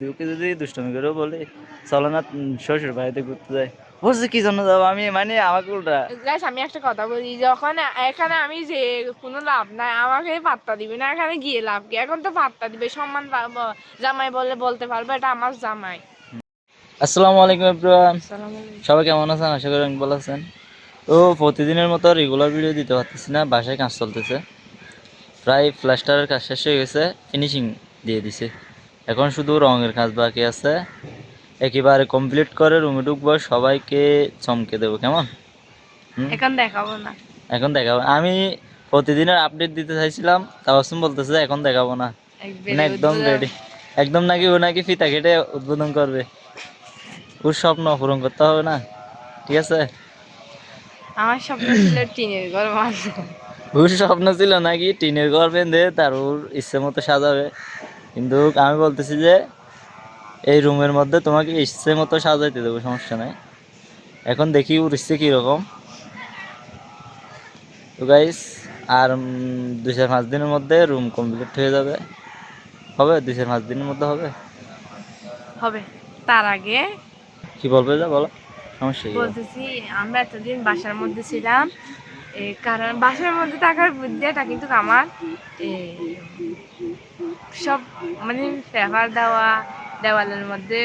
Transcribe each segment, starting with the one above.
ওকে যদি দুষ্টমি করেও বলে চলো না শ্বশুর বাড়িতে ঘুরতে যায়, বলছে কি জন্য যাবো আমি, মানে আমাকে উল্টা। গাইস আমি একটা কথা বলি, যখন এখানে আমি যে কোনো লাভ নাই, আমাকে পাত্তা দিবে না, এখানে গিয়ে লাভ কি? এখন তো পাত্তা দিবে, সম্মান পাবো, জামাই বলে বলতে পারবো এটা আমার জামাই। আসসালামু আলাইকুম এভরিওয়ান, আসসালামু আলাইকুম। সবাই কেমন আছেন? আশা করি অনেক ভালো আছেন। তো প্রতিদিনের মতো রেগুলার ভিডিও দিতে পারতেছি না, বাসায় কাজ চলতেছে। প্রায় প্লাস্টারের কাজ শেষ হয়ে গেছে, ফিনিশিং দিয়ে দিছে, এখন শুধু রঙের কাজ বাকি আছে। একেবারে কমপ্লিট করে রুমে ঢুকবো, সবাইকে চমকে দেবো। কেমন? এখন দেখাবো না। এখন দেখাবো। আমি প্রতিদিনের আপডেট দিতে চাইছিলাম, তাওয়াসুম বলতেছে এখন দেখাবো না, মানে একবারে একদম উদ্বোধন। রেডি। একদম নাকি ও নাকি ফিতা কেটে উদ্বোধন করবে, ওর স্বপ্ন পূরণ করতে হবে না? ঠিক আছে। আমার স্বপ্ন ছিল টিনের ঘর বাঁধবো। ওর স্বপ্ন ছিল নাকি টিনের ঘর বেঁধে তার ওর ইচ্ছে মতো সাজাবে, কিন্তু আমি বলতেছি যে এই রুমের মধ্যে তোমাকে ইচ্ছে মতো সাজাইতে দেবো, সমস্যা নাই। এখন দেখি ওর ইচ্ছে কীরকম। তো গাইস, আর 2-5 দিনের মধ্যে রুম কমপ্লিট হয়ে যাবে। হবে 2-5 দিনের মধ্যে হবে। হবে। তার আগে কি বলবে যা বলো, সমস্যা কি? বলতেছি, আমরা এতদিন বাসার মধ্যে ছিলাম, কারণ বাসার মধ্যে থাকার বুদ্ধিটা কিন্তু আমার সব মানে পেপার দেওয়া, দেওয়ালের মধ্যে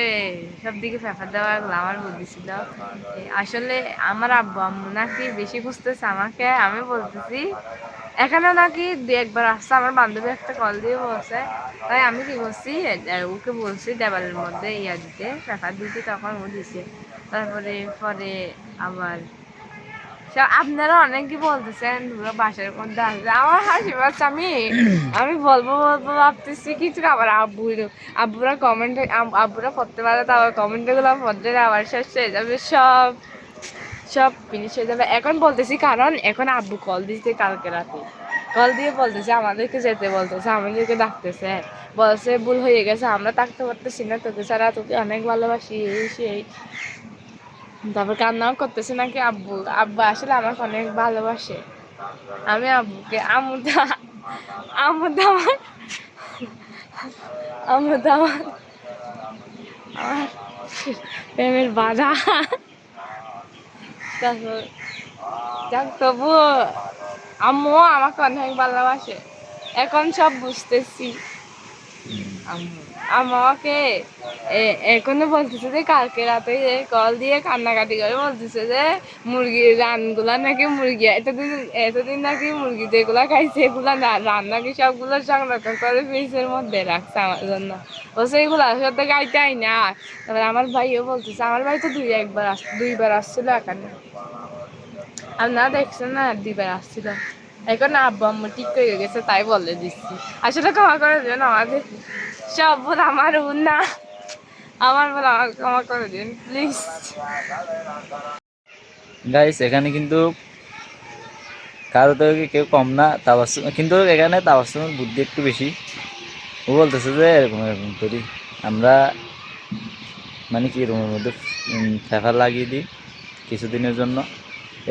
সব দিকে পেপার দেওয়া, এগুলো আমার বুদ্ধি ছিল। আসলে আমার আব্বু আম্মু নাকি বেশি খুঁজতেছে আমাকে, আমি বলতেছি এখানে নাকি দু একবার আসছে, আমার বান্ধবী একটা কল দিয়ে বলছে, তাই আমি কি করছি, ওকে বলছি দেওয়ালের মধ্যে ইয়া দিতে, পেপার দিতে, তখন ও দিছে। তারপরে পরে আবার আপনারা অনেকে বলতেছেন পুরো বাসার মধ্যে আসবে, আমার হাসি পাচ্ছে। আমি বলবো বলবো ভাবতেছি কিছু, আবার আব্বুরা কমেন্ট, আব্বুরা পড়তে পারে, তো আবার কমেন্ট গুলো পড়তে আবার শেষ হয়ে যাবে, সব সব ফিনিশ হয়ে যাবে। এখন বলতেছি কারণ এখন আব্বু কল দিতে কালকে রাতে, কল দিয়ে বলতেছে আমাদেরকে যেতে, বলতেছে আমাদেরকে ডাকতেছে, বলছে ভুল হয়ে গেছে, আমরা থাকতে পারতেছি না তোকে ছাড়া, তোকে অনেক ভালোবাসি এই সেই। তারপর কান্নাও করতেছে নাকি আব্বু, আব্বু আসলে আমাকে অনেক ভালোবাসে। আমি আব্বুকে আমুদা আমার আমুদা আমার আমার প্রেমের বাধা। তারপর যাক, তবুও আম্মু আমাকে অনেক ভালোবাসে, এখন সব বুঝতেছি। আমাকে এখনো বলতেছে যে কালকে রাতে কল দিয়ে কান্নাকাটি করে বলতেছে যে মুরগির রানগুলা নাকি, মুরগি এতদিন এতদিন নাকি মুরগি যেগুলা খাইছে এগুলা রান নাকি সবগুলো সংরক্ষণ করে ফ্রিজের মধ্যে রাখছে আমার জন্য, বলছে এগুলা সাথে খাইতেই না। তারপরে আমার ভাইও বলতেছে, আমার ভাই তো দুইবার আসছিল এখানে, আপনারা দেখছেন না, 2বার আসছিল। এখন আব্বু আম্মু ঠিক হয়ে গেছে তাই বলে দিচ্ছি, আসলে ক্ষমা করে দেবেন আমাদের, সব ভুল আমার ভুল না, আমার ভুল, আমার ক্ষমা করে দিন প্লিজ। গাইস এখানে কিন্তু কারো থেকে কেউ কম না, তাবাসসুম কিন্তু এখানে তাবাসসুমের বুদ্ধি একটু বেশি। ও বলতেছে যে এরকম এরকম করি আমরা, মানে কি রুমের মধ্যে ফেফার লাগিয়ে দিই কিছুদিনের জন্য,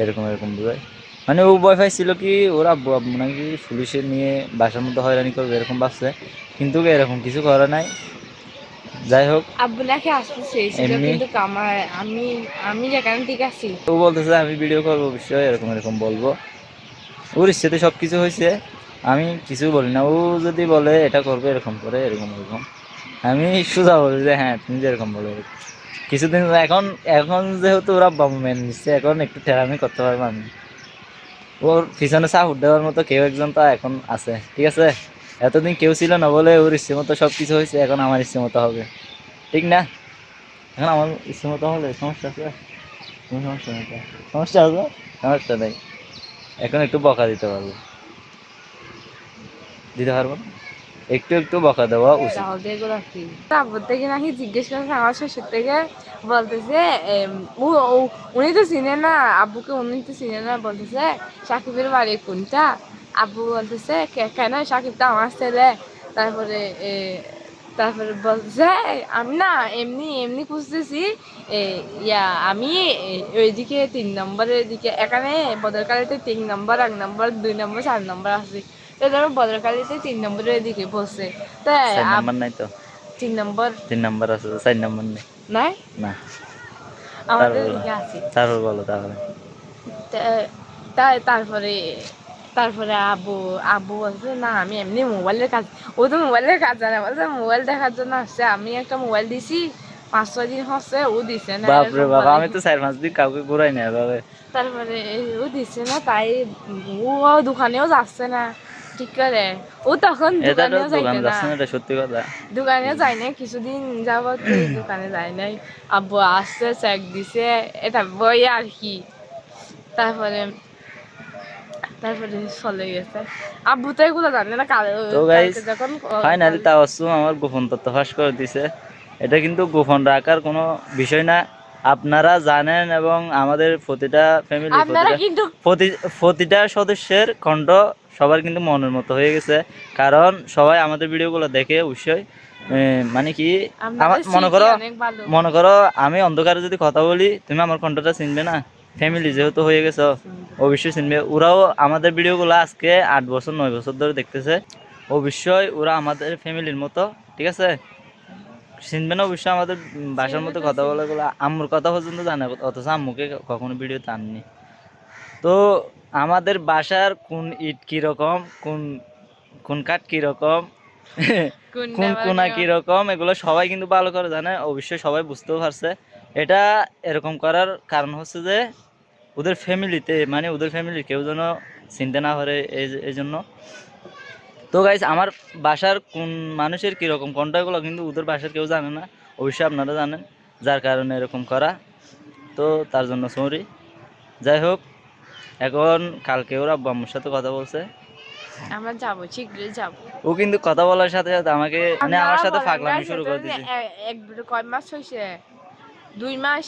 এরকম এরকম বোঝায়। মানে ও ভয় পাইছিল কি ওরা আব্বু আম্মু নাকি পুলিশে নিয়ে বাসার মধ্যে হয়রানি করবে, এরকম ভাবছে, কিন্তু এরকম কিছু করে নাই। যাই হোক, আব্বু নাকি আসতে চেয়েছিল, এমনি কিন্তু আমার আমি আমি যেখানে ঠিক আছি। ও বলতেছে আমি ভিডিও করবো অবশ্যই, এরকম এরকম বলবো। ওর ইচ্ছেতে সব কিছু হয়েছে, আমি কিছু বলি না। ও যদি বলে এটা করবে এরকম করে এরকম এরকম, আমি সোজা বলি যে হ্যাঁ তুমি যেরকম বলো এরকম। কিছুদিন এখন, এখন যেহেতু ওরা বাবু মেনে নিচ্ছে, এখন একটু ঠেরামি করতে পারবো আমি। ওর পিছনে সাপোর্ট দেওয়ার মতো কেউ একজন তো এখন আছে, ঠিক আছে। এতদিন কেউ ছিল না বলে ওর ইচ্ছে মতো সব কিছু হয়েছে, এখন আমার ইচ্ছে মতো হবে, ঠিক না? এখন আমার ইচ্ছে মতো হলে সমস্যা আছে? কোনো সমস্যা নেই তো? সমস্যা আছে? সমস্যা নেই। এখন একটু বকা দিতে পারবো, দিতে পারবো না? একটু একটু বকা দেওয়া উচিত। তাহলে এগুলো কি আব্বুর থেকে নাকি জিজ্ঞেস করছে, আমার শ্বশুর থেকে বলতেছে উনি তো চিনে না আব্বুকে, উনি তো চিনে না, বলতেছে সাকিবের বাড়ি কোনটা। আব্বু বলতেছে কেন, সাকিব তো আমার ছেলে। তারপরে তারপরে বলতেছে আমি না এমনি এমনি খুঁজতেছি, এ, ইয়া আমি ওইদিকে 3 নম্বরের দিকে, এখানে বদরকালীতে 3 নম্বর, 1 নম্বর, 2 নম্বর, 4 নম্বর আছে, তো ধরো বদরকালীতে 3 নম্বরের দিকে বসে। তাই চার নাম্বার নাই তো? 3 নম্বর 3 নম্বর আছে, 4 নম্বর নেই নাই না। আমাদের তারপর দিকে আছে। তারপর বলো তাহলে। তাই তারপরে তারপরে আব্বু আব্বু বলছে না আমি এমনি মোবাইলের কাজ, ও তো মোবাইলের কাজ জানে, বলছে মোবাইল দেখার জন্য আসছে, আমি একটা মোবাইল দিছি 5-6 দিন হচ্ছে, ও দিছে না বাপরে এরকম বাবা, বলে। আমি তো 4-5 দিন কাউকে ঘুরাই না এভাবে। তারপরে ও দিছে না, তাই ও দোকানেও যাচ্ছে না ঠিক করে, ও তখন এটা তো দোকানেও দোকান যাইতে না, যাচ্ছে না, এটা সত্যি কথা। দোকানেও যায় নাই কিছুদিন যাবত, দোকানে যায় নাই। আব্বু আসছে চেক দিছে, এটা বই আর কি। তারপরে তারপরে চলে গেছে। আব্বু তো এগুলো জানে না, তো গাইস কালকে যখন ফাইনালি তাওয়াসসুম আমার গোপন তথ্য ফাঁস করে দিছে। এটা কিন্তু গোপন রাখার কোনো বিষয় না, আপনারা জানেন এবং আমাদের প্রতিটা ফ্যামিলি, আপনারা কিন্তু প্রতিটা সদস্যের কণ্ঠ সবার কিন্তু মনের মতো হয়ে গেছে। কারণ সবাই আমাদের ভিডিওগুলো দেখে অবশ্যই মানে কি, আমার আপনাদের মনে স্মৃতি করো, অনেক ভালো। আমি অন্ধকারে যদি কথা বলি তুমি আমার কণ্ঠটা চিনবে না, ফ্যামিলি যেহেতু হয়ে গেছো অবশ্যই চিনবে। ওরাও আমাদের ভিডিওগুলো আজকে 8 বছর 9 বছর ধরে দেখতেছে, অবশ্যই ওরা আমাদের ফ্যামিলির মতো, ঠিক আছে, চিনবে না অবশ্যই। আমাদের বাসার চিনবে মতো তো কথা চিনবে। বলাগুলো আম্মুর কথা পর্যন্ত জানে, অথচ আম্মুকে কখনো ভিডিওতে আননি। তো আমাদের বাসার কোন ইট কিরকম, কোন কোন কাঠ কিরকম, কোনটা কোন কোনা বানিও কিরকম, এগুলো সবাই কিন্তু ভালো করে জানে, অবশ্যই সবাই বুঝতেও পারছে। এটা এরকম করার কারণ হচ্ছে যে ওদের ফ্যামিলিতে, মানে ওদের ফ্যামিলির কেউ যেন চিনতে না পারে, এই জন্য। তো গাইস আমার বাসার কোন মানুষের কীরকম কন্টাক্টগুলো কিন্তু ওদের বাসার কেউ জানে না, অবশ্যই আপনারা জানেন, যার কারণে এরকম করা। তো তার জন্য সরি। যাই হোক, এখন কালকে ওর আব্বু আম্মুর সাথে কথা বলছে। আমরা যাবো, শীঘ্রই যাবো। ও কিন্তু কথা বলার সাথে সাথে আমাকে, মানে আমার আপনারা সাথে বলেন ফাগলামি গাইস, শুরু করে দিয়েছে। কয় মাস হয়েছে? 2 মাস,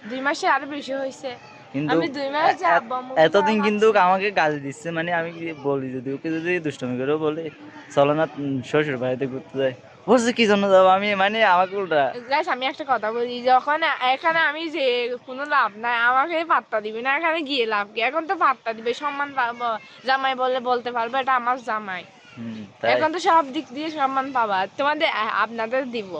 2 মাসে আরো বেশি হয়েছে। কিন্তু আমি 2 মাস যে আব্বু আম্মুকে ছাড়া এতদিন কিন্তু থাকছি। আমাকে গালি দিচ্ছে, মানে আমি কি বলি, যদি ওকে যদি দুষ্টমি করেও বলি চলো না শ্বশুর বাড়িতে ঘুরতে যাই, বলছে কি জন্য যাবো, আমি মানে আমাকে উল্টা। গাইস আমি একটা কথা বলি, যখন এখানে আমি যে কোনো লাভ নাই, আমাকে পাত্তা দিবে না, এখানে গিয়ে লাভ কি? এখন তো পাত্তা দিবে, সম্মান পাবো, জামাই বলে বলতে পারবো এটা আমার জামাই। তাই এখন তো সব দিক দিয়ে সম্মান পাবা, তোমাদের আপনাদের দিব।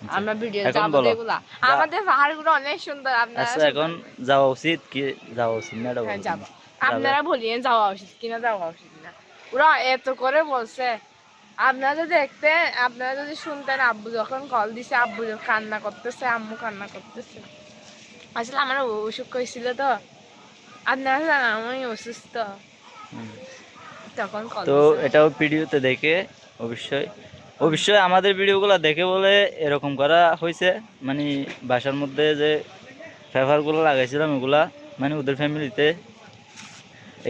আচ্ছা, আমরা ভিডিও এখন যাবো বলো যেগুলা, আমাদের পাহাড়গুলো অনেক সুন্দর, আপনারা আচ্ছা এখন সুন্দর। যাওয়া উচিত কি যাওয়া উচিত না, এটা হ্যাঁ বলো তুমি। যাবো, যাবে? আপনারা বলিয়েন যাওয়া উচিত কিনা, যাওয়া উচিত না। ওরা এত করে বলছে, আপনারা যদি দেখতেন, আপনারা যদি শুনতেন, আব্বু যখন কল দিছে, আব্বু কান্না করতেছে, আম্মু কান্না করতেছে। আসলে আমার অসুখ হয়েছিল তো, আপনারা জানেন আমি অসুস্থ, হুম। তখন কল তো দিছে। এটাও ভিডিওতে দেখে অবশ্যই, অবশ্যই আমাদের ভিডিওগুলো দেখে বলে এরকম করা হয়েছে, মানে বাসার মধ্যে যে ফেভারগুলো লাগাইছিলাম ওগুলা, মানে ওদের ফ্যামিলিতে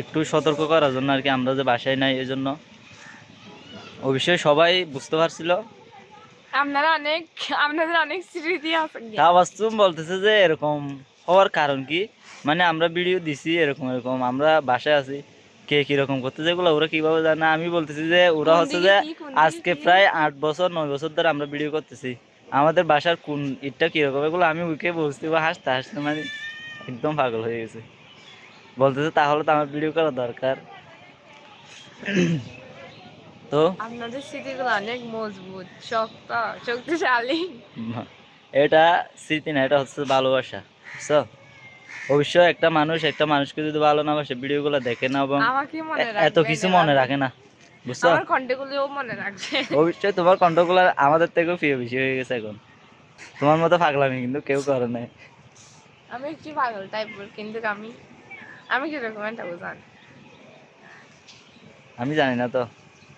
একটু সতর্ক করার জন্য আর কি, আমরা যে বাসায় নাই এই জন্য। অবশ্যই সবাই বুঝতে পারছিল। আপনারা অনেক, আপনাদের অনেক স্মৃতি আছে। তাবাসসুম বলতেছে যে এরকম হওয়ার কারণ কি, মানে আমরা ভিডিও দিছি এরকম এরকম, আমরা বাসায় আছি, কে কিরকম করতে, যেগুলো ওরা কিভাবে জানে। আমি বলতেছি যে ওরা কোন হচ্ছে দিকে যে কি, কোন দিকে আজকে কি? প্রায় 8 বছর 9 বছর ধরে আমরা ভিডিও করতেছি, আমাদের বাসার কোন ইটটা কিরকম, এগুলো আমি ওকে বলছি, বা হাসতে হাসতে মানে একদম পাগল হয়ে গেছে। বলতেছে তাহলে তো আমার ভিডিও করা দরকার। তো আপনাদের স্মৃতিগুলো অনেক মজবুত, শক্ত, শক্তিশালী। এটা স্মৃতি না, এটা হচ্ছে ভালোবাসা, বুঝছো। অবশ্যই একটা মানুষ একটা মানুষকে যদি ভালো না বাসে, ভিডিওগুলো দেখে না এবং আমাকে মনে এত রাখবেন কিছু মনে এভাবে, রাখে না, বুঝছো। আমার কন্টেগুলিও মনে রাখবে। অবশ্যই তোমার কণ্ঠগুলো আমাদের থেকেও প্রিয় বেশি হয়ে গেছে এখন, তোমার মতো পাগলামি কিন্তু কেউ করে নাই। আমি একটু পাগল টাইপের, কিন্তু আমি আমি কিরকম একটা বুঝান, আমি জানি না তো,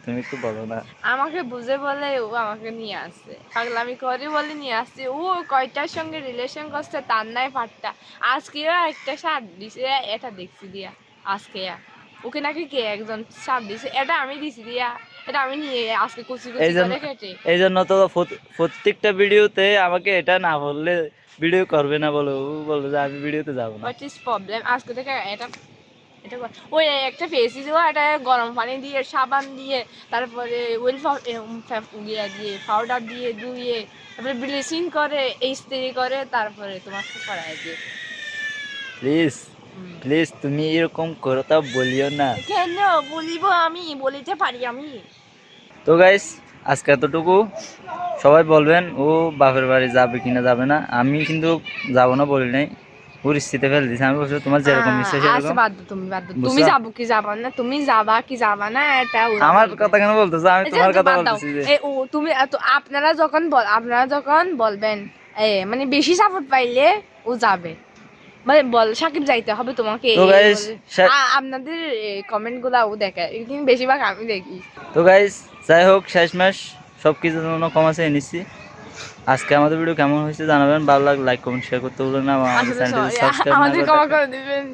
তুমি একটু বলো না। আমাকে বুঝে বলে ও আমাকে নিয়ে আসছে, পাগলামি করে বলে নিয়ে আসছে। ও কয়টার সঙ্গে রিলেশন করছে তার নাই পাট্টা, আজকে একটা শার্ট দিছে, এটা দেখছি দিয়া আজকে ওকে নাকি কে একজন শার্ট দিছে, এটা আমি দিছি দিয়া, এটা আমি নিয়ে আজকে কুচি এই কুচি জন্য করে কেটে। এই জন্য তো প্রত্যেকটা ভিডিওতে আমাকে এটা না বললে ভিডিও করবে না, বলো ও বলবে যে আমি ভিডিওতে যাবো না। হোয়াট ইজ প্রবলেম, আজকে থেকে এটা এটা ওই একটা ফেসি ছিল, এটা গরম পানি দিয়ে সাবান দিয়ে, তারপরে ওয়েল ইয়ে দিয়ে পাউডার দিয়ে ধুয়ে, তারপরে ব্লিচিং করে ইস্ত্রি করে, তারপরে তোমাকে করাই দিয়ে। Please hmm. প্লিজ তুমি এরকম কথা বলিও না। কেন বলিব, আমি বলিতে পারি আমি। তো গাইস আজকে এতটুকু। সবাই বলবেন ও বাপের বাড়ি যাবে কিনা যাবে না, আমি কিন্তু যাব না বলি নাই, পরিস্থিতি ফেলে দিছি। আমি বলছি তোমার যেরকম ইচ্ছা আচ্ছা সেরকম। বাদ দাও, তুমি বাদ দাও, তুমি বুঝছো? যাবো কি যাবা না, তুমি যাবা কি যাবা না এটা ওরা আমার বলবে। কথা কেন বলতেছো, আমি আচ্ছা, তোমার আচ্ছা, কথা বাদ দাও। বলতেছি যে ও তুমি আপনারা যখন বলবেন মানে বেশি সাপোর্ট পাইলে ও যাবে, মানে সাকিব যাইতে হবে তোমাকে তো গাইস আপনাদের কমেন্ট গুলা ও দেখে, কিন্তু বেশিরভাগ আমি দেখি। তো গাইস যাই হোক শেষমেশ সব কিছুর জন্য ক্ষমা চেয়ে নিচ্ছি। আজকে আমাদের ভিডিও কেমন হয়েছে জানাবেন, ভালো লাগলে লাইক কমেন্ট শেয়ার করতে ভুলবেন না, এবং আমাদের আসলে চ্যানেলটি সাবস্ক্রাইব না আমাদের করে ক্ষমা থাকলে করে দিবেন।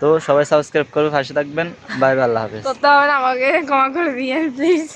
তো সবাই সাবস্ক্রাইব করে পাশে থাকবেন। বাই বাই, আল্লাহ হাফেজ। করতে হবে না, আমাকে ক্ষমা করে দিয়েন প্লিজ।